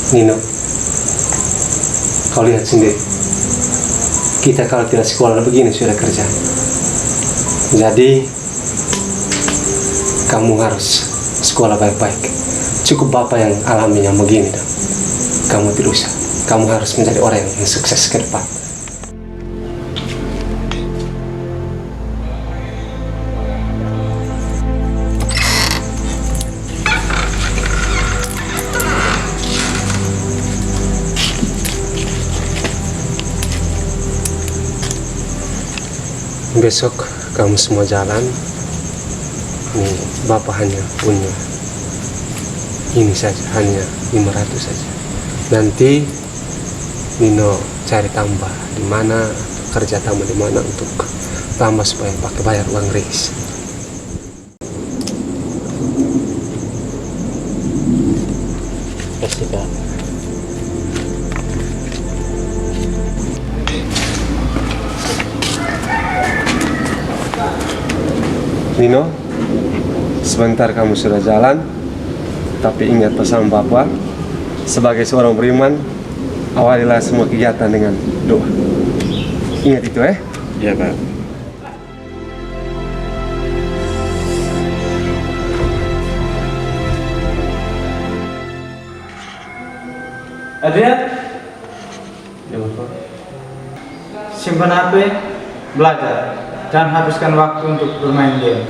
Nino, kau lihat sendiri, kita kalau tidak sekolah begini sudah kerja. Jadi kamu harus sekolah baik-baik. Cukup bapak yang alami yang begini dan kamu tidak usah. Kamu harus menjadi orang yang sukses ke depan. Besok kamu semua jalan. Nih, bapak hanya punya ini saja, hanya 500 saja. Nanti Nino cari tambah di mana, kerja tambah di mana untuk tambah supaya pakai bayar uang reis. Pasti Pak. Nino, sebentar kamu sudah jalan, tapi ingat pesan Bapak, sebagai seorang beriman, awalilah semua kegiatan dengan doa. Ingat itu Iya Pak. Adrian, Ya Bapak. simpan HP, belajar. Jangan habiskan waktu untuk bermain game.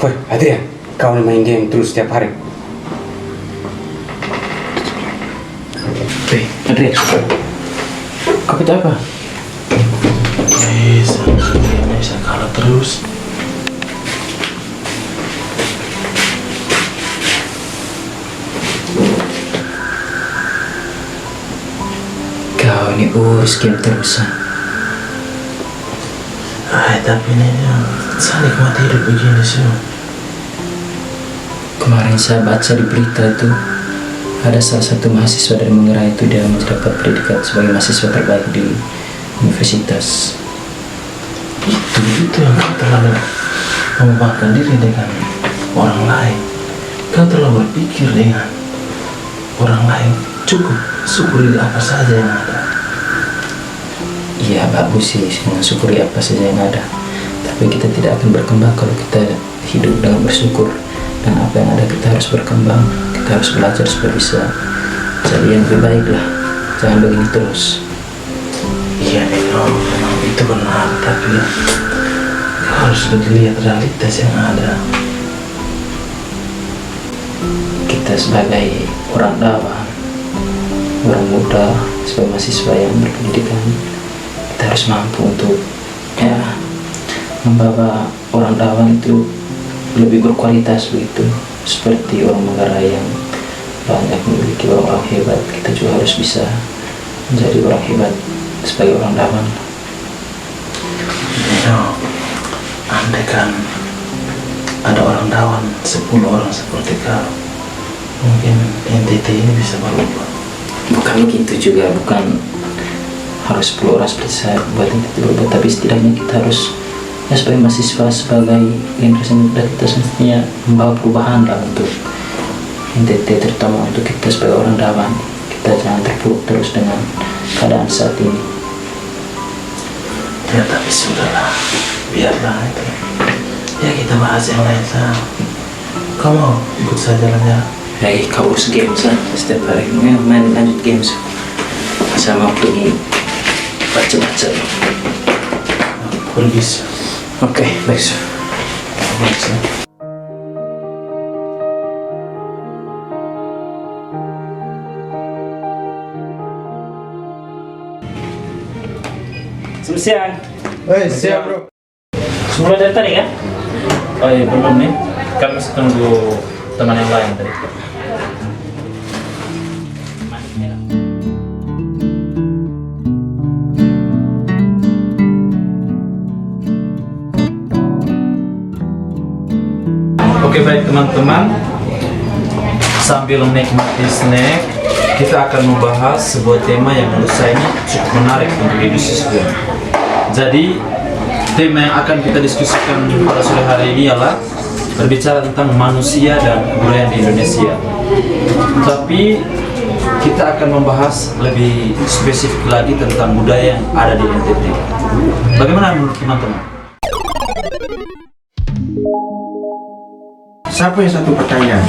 Woi, Adrian, kau main game terus setiap hari. Adrian, kau kata apa? Bisa kalah terus. Kau ini urus game terusan. Tapi ini saya nikmati hidup begini sih. Kemarin saya baca di berita itu ada salah satu mahasiswa dari Manggarai itu dia mendapat predikat sebagai mahasiswa terbaik di universitas. Itu yang kau terlalu membanggakan diri dengan orang lain. Kau terlalu berpikir dengan orang lain. Cukup syukuri apa saja yang ada. Iya, bagus sih mensyukuri apa saja yang ada. Tapi kita tidak akan berkembang kalau kita hidup dengan bersyukur. Dan apa yang ada kita harus berkembang. Kita harus belajar supaya bisa jadi yang lebih baik lah. Jangan begini terus. Iya Nino, memang itu benar. Tapi kau harus lebih lihat realitas yang ada. Kita sebagai orang dakwah, orang muda, sebagai mahasiswa yang berpendidikan, kita harus mampu untuk membawa orang dakwah itu lebih berkualitas begitu, seperti orang Manggarai yang banyak memiliki orang-orang hebat. Kita juga harus bisa menjadi orang hebat sebagai orang dakwah. Nino, andai kan ada orang dawan 10 orang seperti kau, mungkin NTT ini bisa berubah. Bukan begitu juga, bukan harus 10 orang seperti saya buat itu berubah, tapi setidaknya kita harus sebagai mahasiswa, sebagai generasi muda, kita semestinya membawa perubahan lah untuk NTT, terutama untuk kita sebagai orang dakwah. Kita jangan terpuruk terus dengan keadaan saat ini. Ya tapi sudahlah, biarlah itu. Ya kita bahas yang lain saja. Kau mau ikut saja jalan-jalan? Kau urus game saja setiap hari, main lanjut games. Saya mau pergi baca-baca. Pergi sih. Oke, baik sir. Baik sih. siang. Siap bro. Semula dari tadi kan? Oh iya, belum nih. Kami masih tunggu teman yang lain tadi. Oke, baik teman-teman. Sambil menikmati snack, kita akan membahas sebuah tema yang menurut saya ini cukup menarik untuk didiskusikan. Jadi, tema yang akan kita diskusikan pada sore hari ini ialah berbicara tentang manusia dan kebudayaan di Indonesia. Tapi kita akan membahas lebih spesifik lagi tentang budaya yang ada di NTT. Bagaimana menurut teman-teman? Saya punya satu pertanyaan.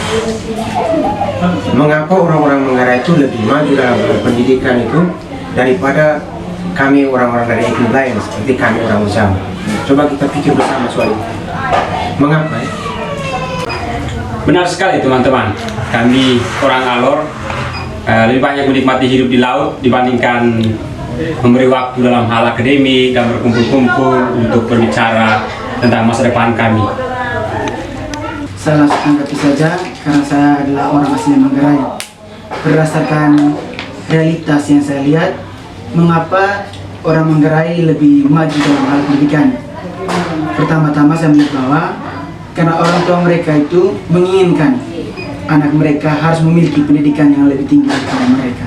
Mengapa orang-orang Manggarai itu lebih maju dalam pendidikan itu daripada kami orang-orang dari etnis lain seperti kami orang Jawa? Coba kita pikir bersama soal itu. Mengapa ya? Benar sekali teman-teman, kami orang Alor lebih banyak menikmati hidup di laut dibandingkan memberi waktu dalam hal akademik dan berkumpul-kumpul untuk berbicara tentang masa depan kami. Saya langsung tanggapi saja karena saya adalah orang asli Manggarai. Berdasarkan realitas yang saya lihat, mengapa orang Manggarai lebih maju dalam hal pendidikan? Pertama-tama saya melihat bahwa karena orang tua mereka itu menginginkan anak mereka harus memiliki pendidikan yang lebih tinggi daripada mereka.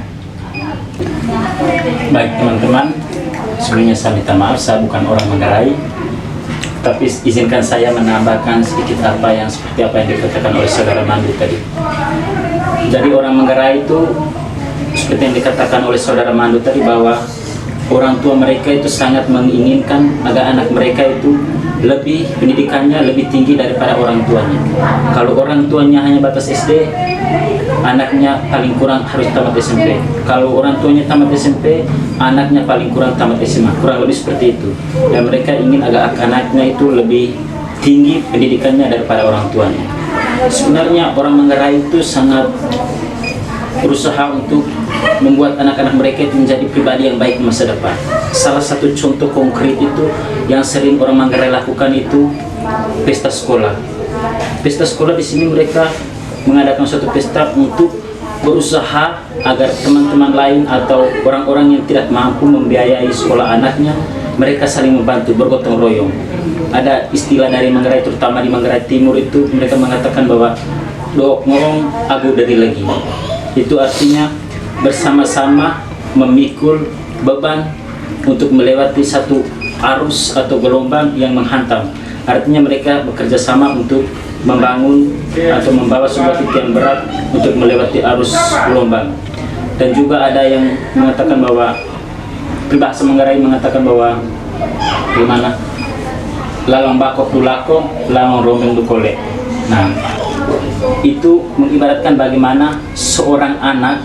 Baik teman-teman, sebelumnya saya minta maaf, saya bukan orang Manggarai. Tapi izinkan saya menambahkan sedikit seperti apa yang dikatakan oleh saudara Mandu tadi. Jadi orang Manggarai itu seperti yang dikatakan oleh saudara Mandu tadi, bahwa orang tua mereka itu sangat menginginkan agar anak mereka itu lebih pendidikannya lebih tinggi daripada orang tuanya. Kalau orang tuanya hanya batas SD, anaknya paling kurang harus tamat SMP. Kalau orang tuanya tamat SMP, anaknya paling kurang tamat SMA. Kurang lebih seperti itu. Dan mereka ingin agar anaknya itu lebih tinggi pendidikannya daripada orang tuanya. Sebenarnya orang Manggarai itu sangat berusaha untuk membuat anak-anak mereka itu menjadi pribadi yang baik di masa depan. Salah satu contoh konkret itu yang sering orang Manggarai lakukan itu pesta sekolah. Pesta sekolah di sini mereka mengadakan suatu pesta untuk berusaha agar teman-teman lain atau orang-orang yang tidak mampu membiayai sekolah anaknya, mereka saling membantu, bergotong royong. Ada istilah dari Manggarai, terutama di Manggarai Timur itu mereka mengatakan bahwa dook ngorong agu dari lagi. Itu artinya bersama-sama memikul beban untuk melewati satu arus atau gelombang yang menghantam. Artinya mereka bekerja sama untuk membangun atau membawa sebuah titik yang berat untuk melewati arus gelombang. Dan juga ada yang mengatakan bahwa peribahasa Manggarai mengatakan bahwa gimana, lalong bakok dulako, lalong rombeng dukole. Nah, itu mengibaratkan bagaimana seorang anak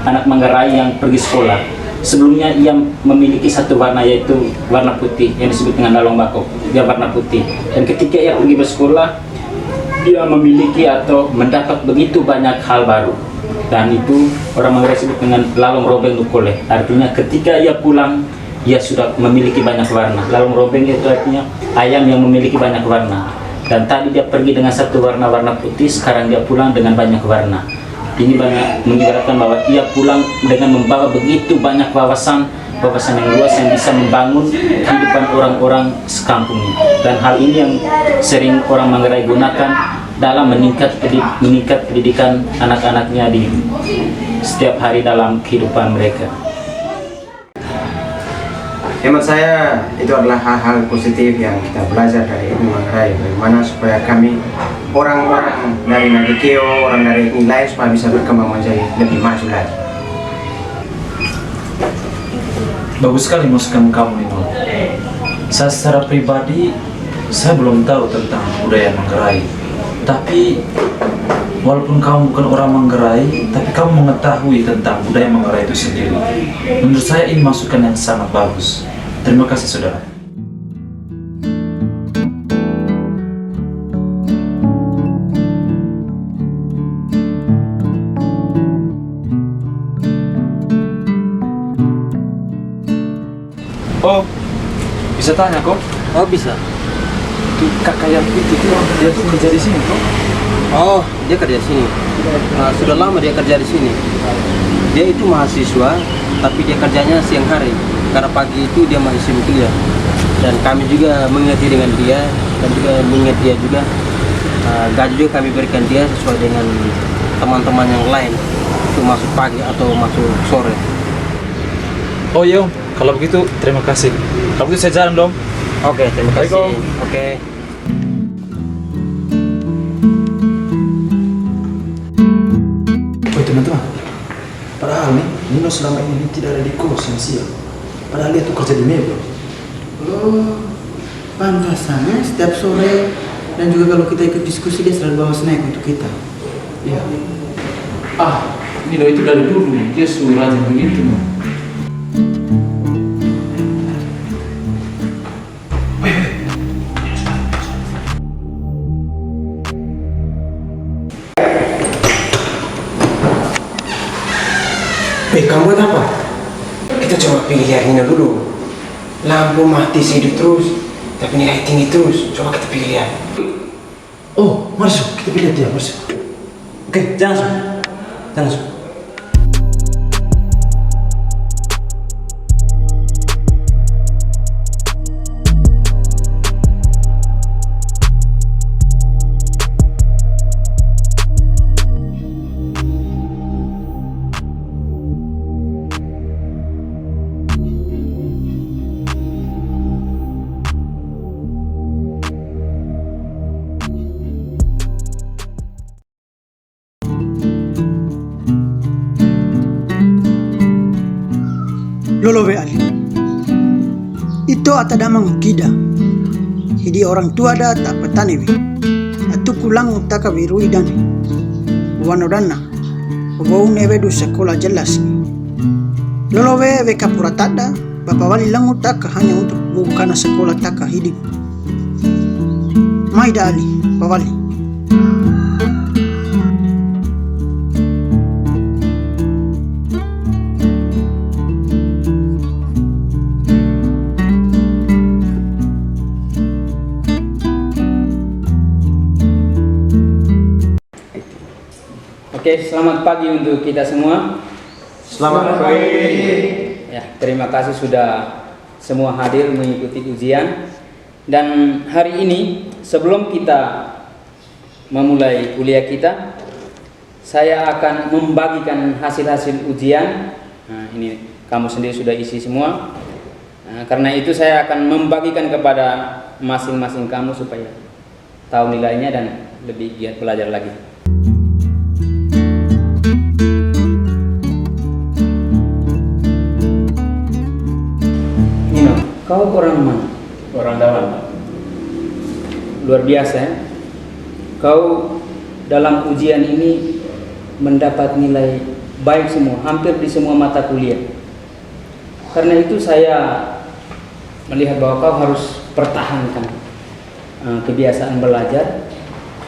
Manggarai yang pergi sekolah, sebelumnya ia memiliki satu warna, yaitu warna putih yang disebut dengan lalong bakok. Dia warna putih, dan ketika ia pergi bersekolah, dia memiliki atau mendapat begitu banyak hal baru, dan itu orang Manggarai sebut dengan lalong robeng dukole. Artinya ketika ia pulang, ia sudah memiliki banyak warna. Lalong robeng itu artinya ayam yang memiliki banyak warna, dan tadi dia pergi dengan satu warna putih, sekarang dia pulang dengan banyak warna. Ini banyak mengibaratkan bahwa ia pulang dengan membawa begitu banyak wawasan yang luas yang bisa membangun kehidupan orang-orang sekampungnya. Dan hal ini yang sering orang Manggarai gunakan dalam meningkat pendidikan anak-anaknya di setiap hari dalam kehidupan mereka. Hemat saya itu adalah hal-hal positif yang kita belajar dari etnis Manggarai, bagaimana supaya kami orang-orang dari Nadikeo, orang dari etnis lain supaya bisa berkembang menjadi lebih maju lagi. Bagus sekali masukan kamu itu. Saya secara pribadi, saya belum tahu tentang budaya Manggarai. Tapi walaupun kamu bukan orang Manggarai, tapi kamu mengetahui tentang budaya Manggarai itu sendiri. Menurut saya ini masukan yang sangat bagus. Terima kasih saudara. Oh, Bisa tanya kok? Oh bisa. Itu kakak yang itu dia tuh kerja di sini kok? Oh dia kerja di sini. Sudah lama dia kerja di sini. Dia itu mahasiswa, tapi dia kerjanya siang hari. Karena pagi itu dia masih sibuk kuliah. Dan kami juga mengerti dengan dia dan juga mengingat dia juga. Gaji juga kami berikan dia sesuai dengan teman-teman yang lain. Itu masuk pagi atau masuk sore. Oh iya Om, kalau begitu terima kasih. Kalau begitu saya jalan dong. Oke, terima kasih. Assalamualaikum. Oke. Oh teman-teman, padahal nih Nino selama ini tidak ada di kos yang siang. Padahal dia tuh kerja di mebel. Oh, pantasannya setiap sore dan juga kalau kita ikut diskusi dia selalu bawa snack untuk kita. Iya. Nino itu dari dulu dia suruh rajin begitu. Kamu buat apa? Kita coba pilih lihat Nino dulu. Lampu mati hidup terus, tapi nilai tinggi terus. Coba kita pilih lihat. Oh, masuk. Kita pilih dia, masuk. Oke, jangan langsung. Jangan langsung. Lolowe ali. Ito atadamang ukida. Hidi orang tua da tak petani wi. Atu kulang utaka wirui dani. Wanodana. Wau nevedu sekolah jelas. Lolowe we kapuratada. Bapak wali lang utaka hanya untuk bukana sekolah taka hidup. Maida ali, bawali. Oke, selamat pagi untuk kita semua. Selamat pagi. Ya, terima kasih sudah semua hadir mengikuti ujian. Dan hari ini sebelum kita memulai kuliah kita, saya akan membagikan hasil-hasil ujian. Nah, ini kamu sendiri sudah isi semua. Nah, karena itu saya akan membagikan kepada masing-masing kamu supaya tahu nilainya dan lebih giat belajar lagi. Kau orang mana? Orang dalam. Luar biasa ya. Kau dalam ujian ini mendapat nilai baik semua, hampir di semua mata kuliah. Karena itu saya melihat bahwa kau harus pertahankan kebiasaan belajar,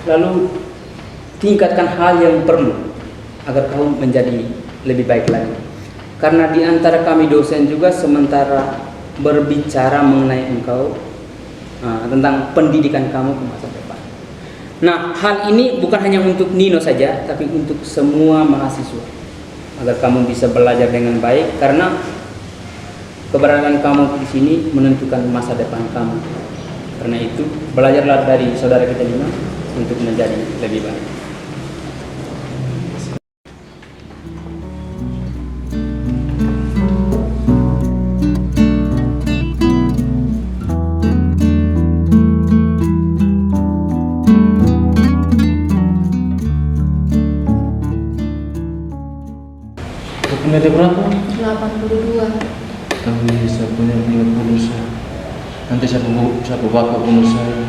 lalu tingkatkan hal yang perlu agar kau menjadi lebih baik lagi. Karena di antara kami dosen juga sementara berbicara mengenai engkau tentang pendidikan kamu ke masa depan. Nah, hal ini bukan hanya untuk Nino saja, tapi untuk semua mahasiswa agar kamu bisa belajar dengan baik, karena keberadaan kamu di sini menentukan masa depan kamu. Karena itu belajarlah dari saudara kita Nino untuk menjadi lebih baik. Ada berapa? 82. Tapi saya punya 30 saya. Nanti siapa bapak menurut saya.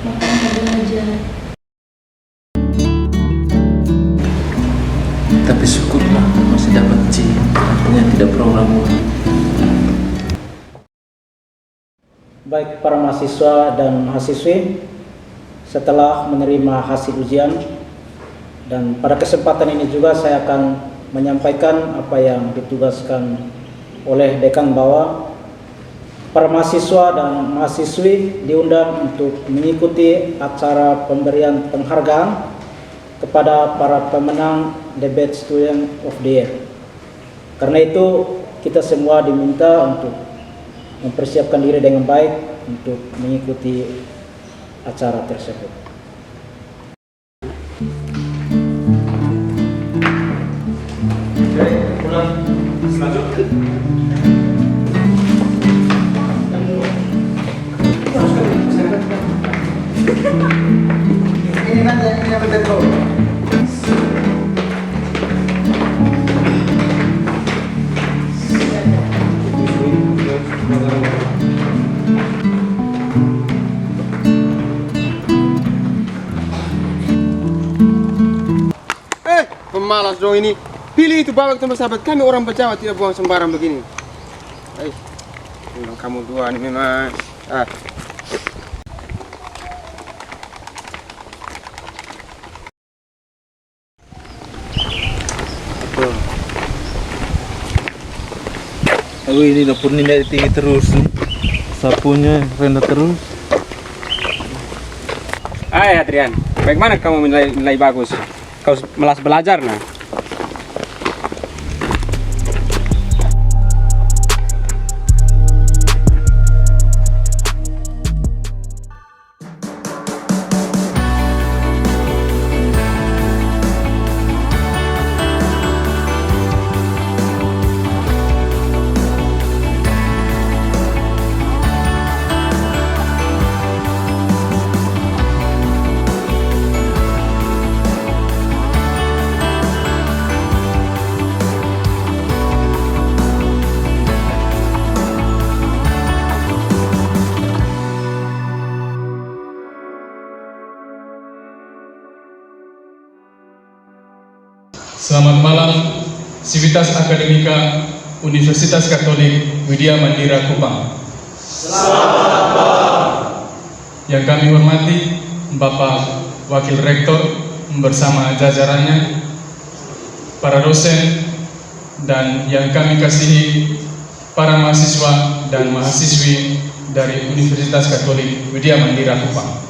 Makanya belajar. Tapi syukurlah masih dapat C. Artinya tidak program. Baik para mahasiswa dan mahasiswi, setelah menerima hasil ujian dan pada kesempatan ini juga saya akan menyampaikan apa yang ditugaskan oleh dekan bahwa para mahasiswa dan mahasiswi diundang untuk mengikuti acara pemberian penghargaan kepada para pemenang The Best Student of the Year. Karena itu kita semua diminta untuk mempersiapkan diri dengan baik untuk mengikuti acara tersebut. Ini nanti yang betul. Pemalas dong ini. Pilih itu bawa teman sahabat kami orang Jawa tidak buang sembarang begini. Memang kamu dua nih memang. Ini dapurnya dari tinggi terus nih. Sapunya rendah terus. Hai Adrian, bagaimana kamu nilai bagus? Kau malas belajar nah? Selamat malam, Sivitas Akademika Universitas Katolik Widya Mandira Kupang. Selamat malam. Yang kami hormati Bapak Wakil Rektor bersama jajarannya, para dosen, dan yang kami kasihi para mahasiswa dan mahasiswi dari Universitas Katolik Widya Mandira Kupang.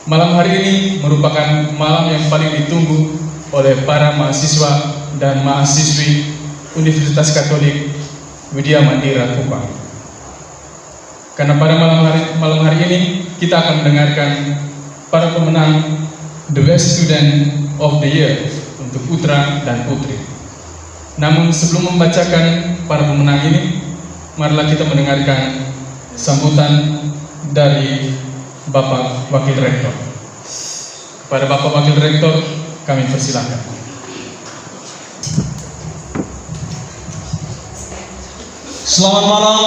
Malam hari ini merupakan malam yang paling ditunggu oleh para mahasiswa dan mahasiswi Universitas Katolik Widya Mandira Kupang. Karena pada malam hari ini kita akan mendengarkan para pemenang The Best Student of the Year untuk putra dan putri. Namun sebelum membacakan para pemenang ini, marilah kita mendengarkan sambutan dari Bapak Wakil Rektor. Kepada Bapak Wakil Rektor, kami persilakan. Selamat malam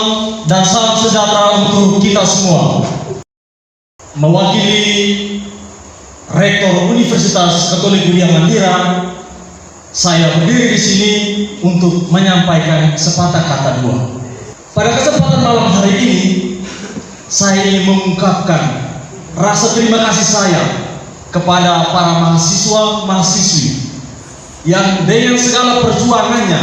dan salam sejahtera untuk kita semua. Mewakili Rektor Universitas Katolik Widya Mandira, saya berdiri di sini untuk menyampaikan sepatah kata dua. Pada kesempatan malam hari ini, saya ingin mengungkapkan rasa terima kasih saya kepada para mahasiswa-mahasiswi yang dengan segala perjuangannya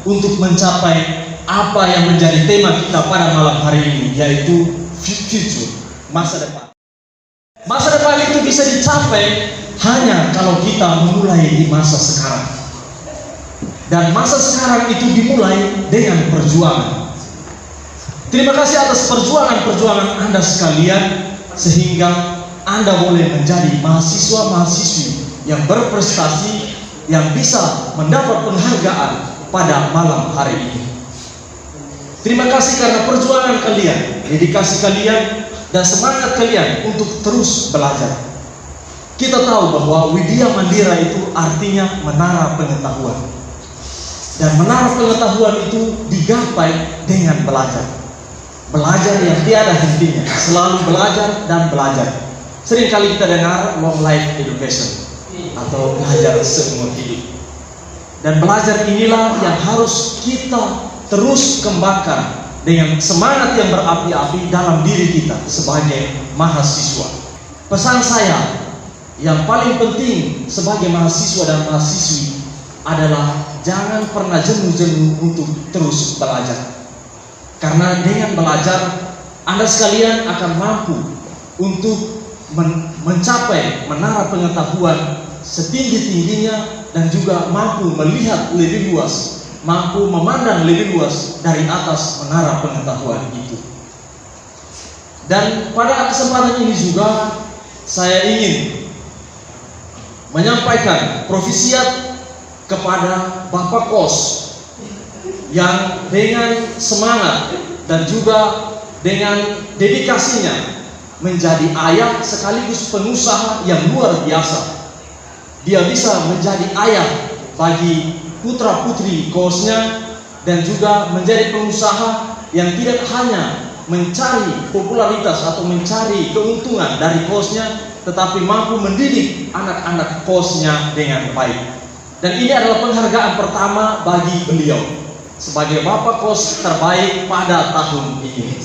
untuk mencapai apa yang menjadi tema kita pada malam hari ini, yaitu future, masa depan. Masa depan itu bisa dicapai hanya kalau kita memulai di masa sekarang. Dan masa sekarang itu dimulai dengan perjuangan. Terima kasih atas perjuangan Anda sekalian, sehingga Anda boleh menjadi mahasiswa-mahasiswi yang berprestasi, yang bisa mendapat penghargaan pada malam hari ini. Terima kasih karena perjuangan kalian, dedikasi kalian, dan semangat kalian untuk terus belajar. Kita tahu bahwa Widya Mandira itu artinya menara pengetahuan. Dan menara pengetahuan itu digapai dengan belajar. Belajar yang tiada hentinya, selalu belajar dan belajar. Seringkali kita dengar long life education atau belajar seumur hidup. Dan belajar inilah yang harus kita terus kembangkan dengan semangat yang berapi-api dalam diri kita sebagai mahasiswa. Pesan saya yang paling penting sebagai mahasiswa dan mahasiswi adalah jangan pernah jenuh-jenuh untuk terus belajar. Karena dengan belajar, Anda sekalian akan mampu untuk mencapai menara pengetahuan setinggi-tingginya dan juga mampu melihat lebih luas, mampu memandang lebih luas dari atas menara pengetahuan itu. Dan pada kesempatan ini juga saya ingin menyampaikan profisiat kepada Bapak Kos yang dengan semangat dan juga dengan dedikasinya menjadi ayah sekaligus pengusaha yang luar biasa. Dia bisa menjadi ayah bagi putra-putri kosnya dan juga menjadi pengusaha yang tidak hanya mencari popularitas atau mencari keuntungan dari kosnya, tetapi mampu mendidik anak-anak kosnya dengan baik. Dan ini adalah penghargaan pertama bagi beliau sebagai Bapak Kos terbaik pada tahun ini.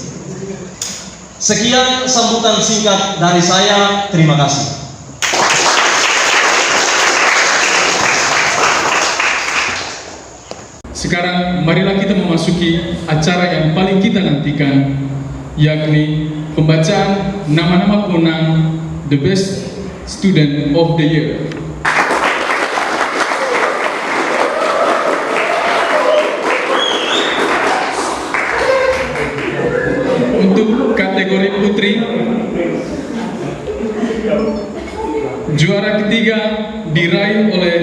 Sekian sambutan singkat dari saya. Terima kasih. Sekarang marilah kita memasuki acara yang paling kita nantikan, yakni pembacaan nama-nama pemenang The Best Student of the Year. Untuk kategori putri, juara ketiga diraih oleh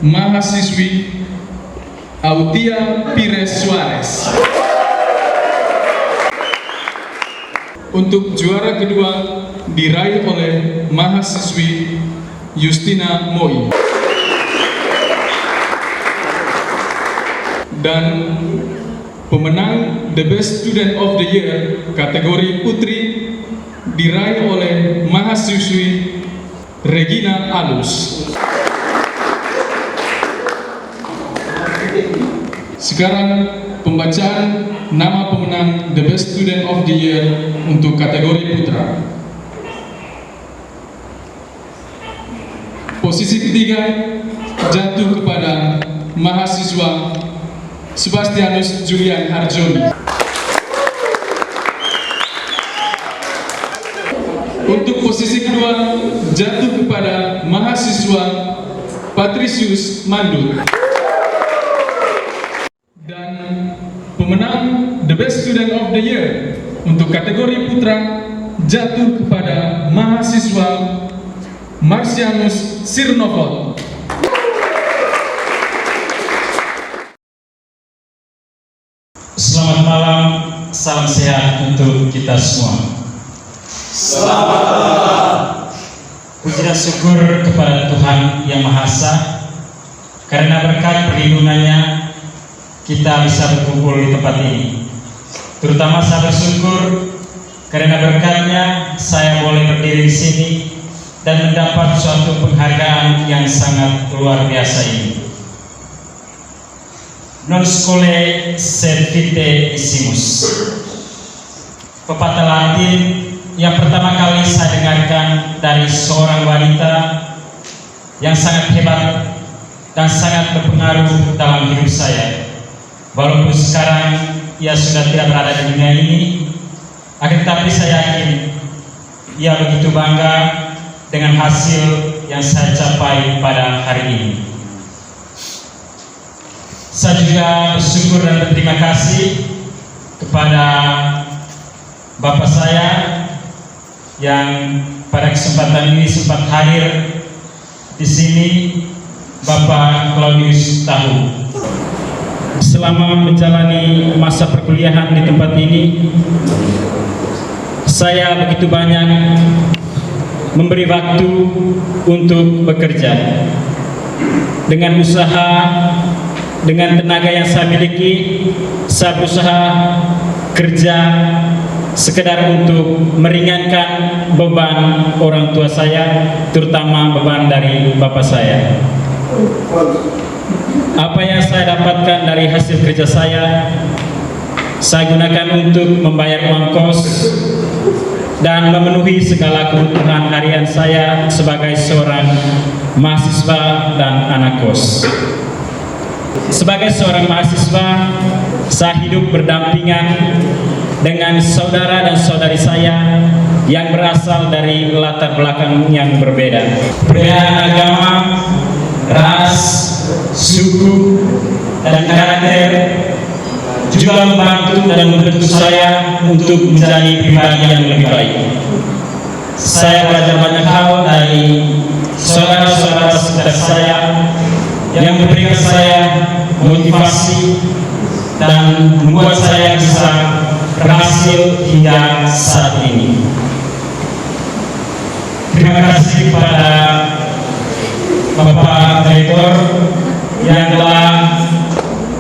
mahasiswi Autia Pires Suarez. Untuk juara kedua diraih oleh mahasiswi Justina Moi. Dan pemenang The Best Student of the Year kategori putri diraih oleh mahasiswi Regina Alus. Sekarang pembacaan nama pemenang The Best Student of the Year untuk kategori putra. Posisi ketiga jatuh kepada mahasiswa Sebastianus Julian Harjoni. Untuk posisi kedua jatuh kepada mahasiswa Patricius Mandul. Dan pemenang The Best Student of the Year untuk kategori putra jatuh kepada mahasiswa Marcianus Sirnovol. Selamat malam, salam sehat untuk kita semua. Selamat malam. Puji dan syukur kepada Tuhan Yang Maha Esa, karena berkat perlindungannya kita bisa berkumpul di tempat ini. Terutama saya bersyukur karena berkatnya saya boleh berdiri di sini dan mendapat suatu penghargaan yang sangat luar biasa ini. Non scole sed vitaesimus. Pepatah Latin yang pertama kali saya dengarkan dari seorang wanita yang sangat hebat dan sangat berpengaruh dalam hidup saya. Walaupun sekarang ia sudah tidak berada di dunia ini, akan tetapi saya yakin ia begitu bangga dengan hasil yang saya capai pada hari ini. Saya juga bersyukur dan berterima kasih kepada Bapak saya yang pada kesempatan ini sempat hadir di sini, Bapak Claudius Tahu. Selama menjalani masa perkuliahan di tempat ini, saya begitu banyak memberi waktu untuk bekerja. Dengan usaha, dengan tenaga yang saya miliki, saya berusaha kerja sekedar untuk meringankan beban orang tua saya, terutama beban dari bapak saya. Apa yang saya dapatkan dari hasil kerja saya gunakan untuk membayar uang kos dan memenuhi segala kebutuhan harian saya sebagai seorang mahasiswa dan anak kos. Sebagai seorang mahasiswa, saya hidup berdampingan dengan saudara dan saudari saya yang berasal dari latar belakang yang berbeda. Perbedaan agama, ras, suku, dan karakter juga membantu dan membentuk saya untuk menjadi pribadi yang lebih baik. Saya belajar banyak hal dari saudara-saudara sekitar saya yang memberikan saya motivasi dan membuat saya bisa berhasil hingga saat ini. Terima kasih kepada Bapak Rektor yang telah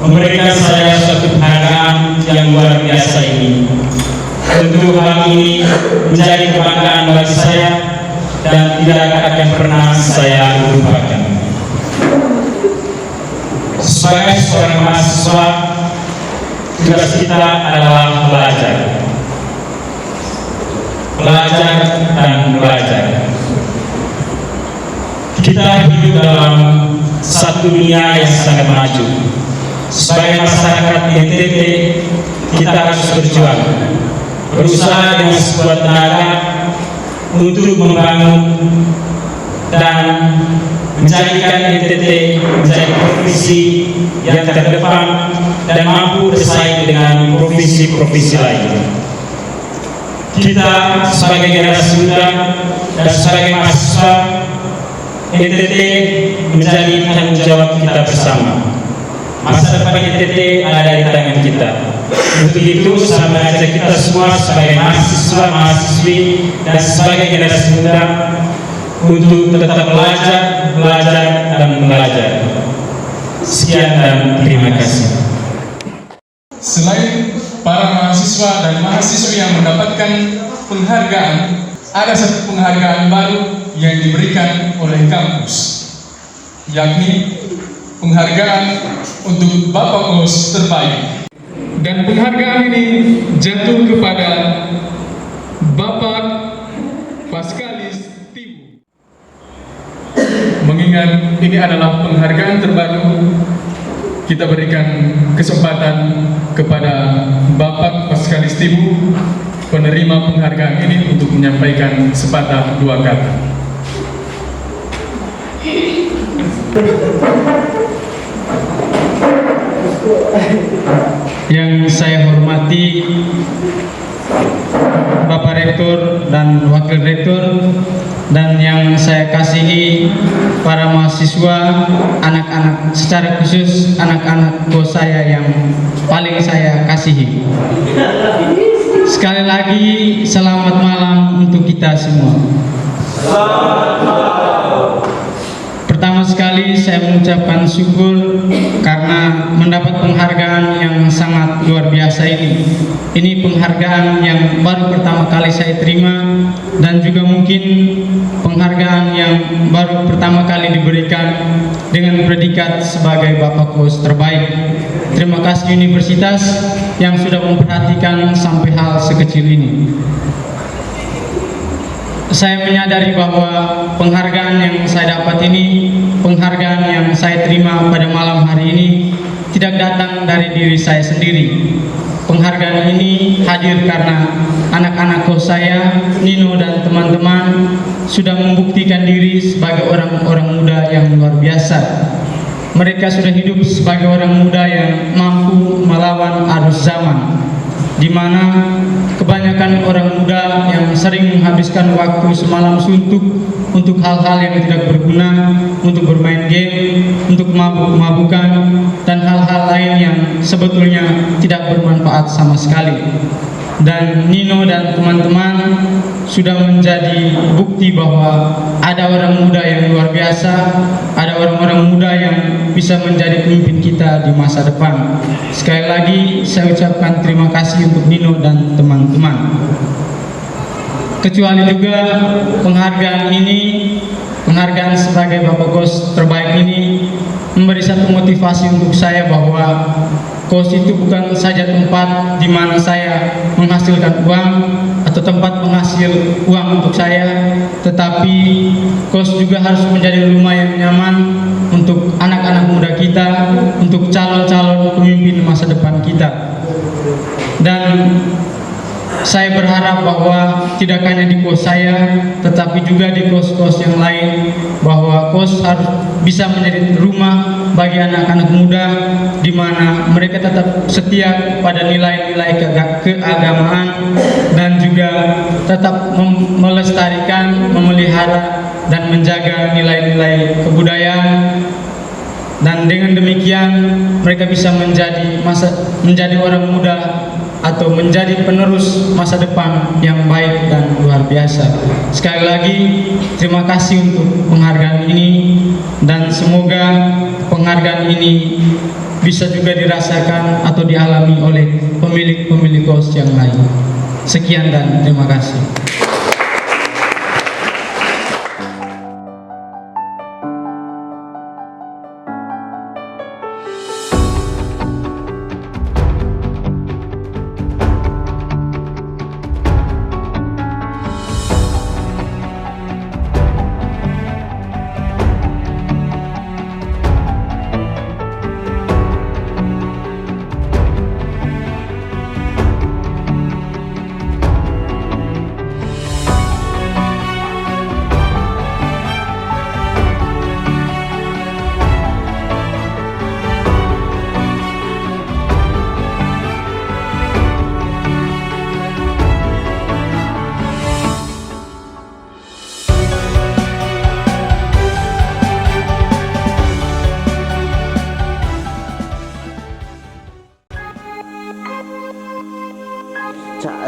memberikan saya suatu penghargaan yang luar biasa ini. Tentu hal ini menjadi kebanggaan bagi saya dan tidak akan pernah saya lupakan. Sebagai seorang mahasiswa, tugas kita adalah belajar. Belajar dan belajar. Kita hidup dalam satu dunia yang sangat maju. Sebagai masyarakat NTT, kita harus berjuang, berusaha dengan sekuat tenaga untuk membangun dan menjadikan NTT menjadi provinsi yang terdepan dan mampu bersaing dengan provinsi-provinsi lain. Kita sebagai generasi muda dan sebagai mahasiswa, NTT menjadi tanggung jawab kita bersama. Masa depan NTT ada di tangan kita. Untuk itu, saya mengajak kita semua sebagai mahasiswa, mahasiswi, dan sebagai generasi muda untuk tetap belajar, dan belajar. Sekian dan terima kasih. Selain para mahasiswa dan mahasiswi yang mendapatkan penghargaan, ada satu penghargaan baru yang diberikan oleh kampus, yakni penghargaan untuk Bapak Kos terbaik. Dan penghargaan ini jatuh kepada Bapak Paskalis Tibu. Mengingat ini adalah penghargaan terbaru, kita berikan kesempatan kepada Bapak Paskalis Tibu, penerima penghargaan ini, untuk menyampaikan sepatah dua kata. Yang saya hormati Bapak Rektor dan Wakil Rektor, dan yang saya kasihi para mahasiswa, anak-anak, secara khusus anak-anak kos saya yang paling saya kasihi. Sekali lagi selamat malam untuk kita semua. Pertama sekali saya mengucapkan syukur karena mendapat penghargaan yang sangat luar biasa ini. Ini penghargaan yang baru pertama kali saya terima, dan juga mungkin penghargaan yang baru pertama kali diberikan dengan predikat sebagai Bapak Kos terbaik. Terima kasih universitas yang sudah memperhatikan sampai hal sekecil ini. Saya menyadari bahwa penghargaan yang saya dapat ini, penghargaan yang saya terima pada malam hari ini, tidak datang dari diri saya sendiri. Penghargaan ini hadir karena anak-anak kos saya, Nino dan teman-teman, sudah membuktikan diri sebagai orang-orang muda yang luar biasa. Mereka sudah hidup sebagai orang muda yang mampu melawan arus zaman, di mana kebanyakan orang muda yang sering menghabiskan waktu semalam suntuk untuk hal-hal yang tidak berguna, untuk bermain game, untuk mabuk-mabukan, dan hal-hal lain yang sebetulnya tidak bermanfaat sama sekali. Dan Nino dan teman-teman sudah menjadi bukti bahwa ada orang muda yang luar biasa, ada orang-orang muda yang bisa menjadi pemimpin kita di masa depan. Sekali lagi saya ucapkan terima kasih untuk Nino dan teman-teman. Kecuali juga penghargaan ini, penghargaan sebagai Bapak Kos terbaik ini memberi satu motivasi untuk saya bahwa kos itu bukan saja tempat di mana saya menghasilkan uang, atau tempat penghasil uang untuk saya, tetapi kos juga harus menjadi rumah yang nyaman untuk anak-anak muda kita, untuk calon-calon pemimpin masa depan kita. Dan saya berharap bahwa tidak hanya di kos saya, tetapi juga di kos-kos yang lain, bahwa kos harus bisa menjadi rumah bagi anak-anak muda, di mana mereka tetap setia pada nilai-nilai keagamaan dan juga tetap melestarikan, memelihara dan menjaga nilai-nilai kebudayaan. Dan dengan demikian mereka bisa menjadi orang muda atau menjadi penerus masa depan yang baik dan luar biasa. Sekali lagi terima kasih untuk penghargaan ini, dan semoga penghargaan ini bisa juga dirasakan atau dialami oleh pemilik-pemilik kos yang lain. Sekian dan terima kasih.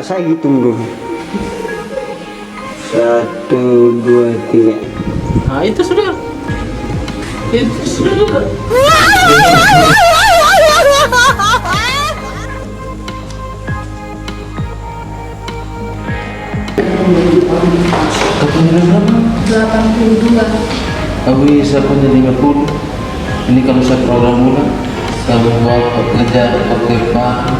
Saya hitung dulu. 1, 2, 3. Nah, itu sudah. Itu sudah. berapa? 82. Aku bisa punya 50. Ini kalau saya program bulan, kalau mau kerja pakai paham